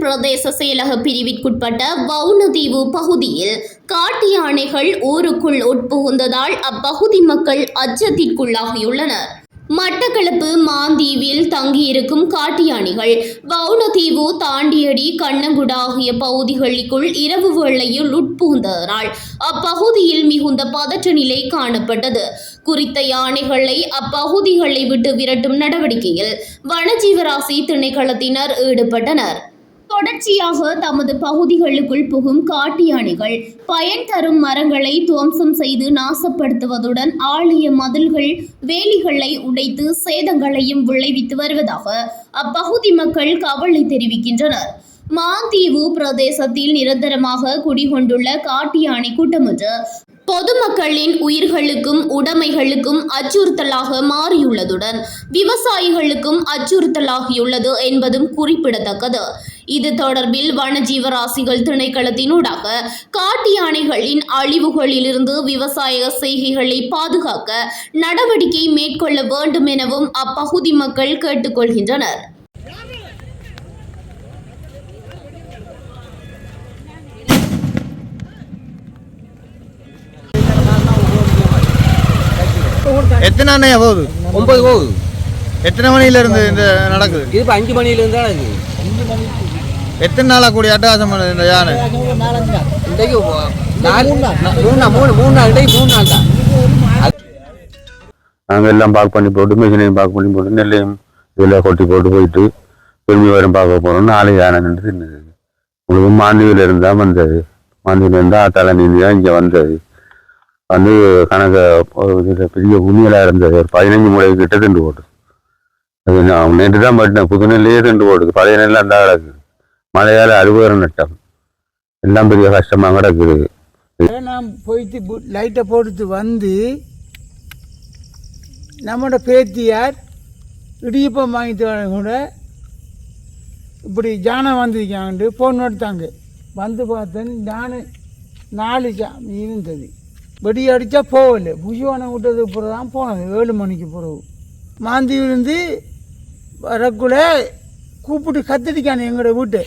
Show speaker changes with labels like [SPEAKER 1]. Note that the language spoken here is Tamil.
[SPEAKER 1] பிரதேச செயலக பிரிவிற்குட்பட்ட வவுனதீவு பகுதியில் காட்டு யானைகள் ஊருக்குள் உட்புகுந்ததால் அப்பகுதி மக்கள் அச்சத்திற்குள்ளாகியுள்ளனர். மட்டக்களப்பு மாந்தீவில் தங்கியிருக்கும் காட்டு யானைகள் வவுனதீவு, தாண்டியடி, கண்ணங்குடா ஆகிய பகுதிகளுக்குள் இரவு வேளையில் உட்புகுந்ததனால் அப்பகுதியில் மிகுந்த பதற்ற நிலை காணப்பட்டது. குறித்த யானைகளை அப்பகுதிகளை விட்டு விரட்டும் நடவடிக்கையில் வனஜீவராசி திணைக்களத்தினர் ஈடுபட்டனர். தொடர்ச்சியாக தமது பகுதிகளுக்குள் புகும் காட்டு யானைகள் பயன் தரும் மரங்களை துவம்சம் செய்து நாசப்படுத்துவதுடன் ஆலய மதில்கள், வேலிகளை உடைத்து சேதங்களையும் விளைவித்து வருவதாக அப்பகுதி மக்கள் கவலை தெரிவிக்கின்றனர். மாந்தீவு பிரதேசத்தில் நிரந்தரமாக குடிகொண்டுள்ள காட்டு யானை கூட்டம் ஒன்று பொதுமக்களின் உயிர்களுக்கும் உடைமைகளுக்கும் அச்சுறுத்தலாக மாறியுள்ளதுடன் விவசாயிகளுக்கும் அச்சுறுத்தலாகியுள்ளது என்பதும் குறிப்பிடத்தக்கது. இது தொடர்பில் வனஜீவராசிகள் திணைக்களத்தினூடாக காட்டு யானைகளின் அழிவுகளிலிருந்து விவசாய செய்கைகளை பாதுகாக்க நடவடிக்கை மேற்கொள்ள வேண்டும் எனவும் அப்பகுதி மக்கள் கேட்டுக்கொள்கின்றனர்.
[SPEAKER 2] எத்தனை அண்ணையா போகுது?
[SPEAKER 3] 9 போகுது.
[SPEAKER 2] எத்தனை மணியில இருந்து இந்த நடக்குது?
[SPEAKER 3] இது 5 மணியில இருந்து நடக்குது.
[SPEAKER 2] எத்தனை நாளா கூடிய அட்டகாசம் இந்த யானை?
[SPEAKER 3] இன்றைக்கு 3 நாள் தான்.
[SPEAKER 4] நாங்கள் எல்லாம் பார்க் பண்ணி போட்டு மிஷினையும் பார்க் பண்ணி போட்டு நெல்லையும் இதெல்லாம் கொட்டி போட்டு போயிட்டு திரும்பி வரும் பார்க்க போகிறோம். 4 யானை நின்று தின்னுது. உங்களுக்கு மாந்தீவில் இருந்தால் வந்தது. மாந்தீவில் இருந்தால் ஆத்தால நீந்தியாக இங்கே வந்தது. வந்து கணக்கு பெரிய உண்மையெல்லாம் இருந்தது. ஒரு 15 முறை கிட்ட திண்டு போட்டு அது நான் நேற்று தான் பட்டினேன். புது நெல்லையே திண்டு போட்டுது. பழைய நெல்லாம் அந்த கிடக்குது. மழையால் அறுவடை நட்டம் எல்லாம் பெரிய கஷ்டமாக கிடக்குது.
[SPEAKER 5] நான் போயிட்டு லைட்டை போட்டு வந்து நம்மளோட பேத்தியார் இடியப்பம் வாங்கிட்டு வர கூட இப்படி ஜானை வந்துருக்காண்டு ஃபோன் எடுத்தாங்க. வந்து பார்த்தேன் நான் 4 இருந்தது. வெடி அடித்தா போகல. புஷிவானம் விட்டதுக்கு பிறகு தான் போனது. 7 மணிக்கு பிறகு மாந்தியிலிருந்து வரக்குள்ள கூப்பிட்டு கத்திரிக்கானு எங்களோட வீட்டை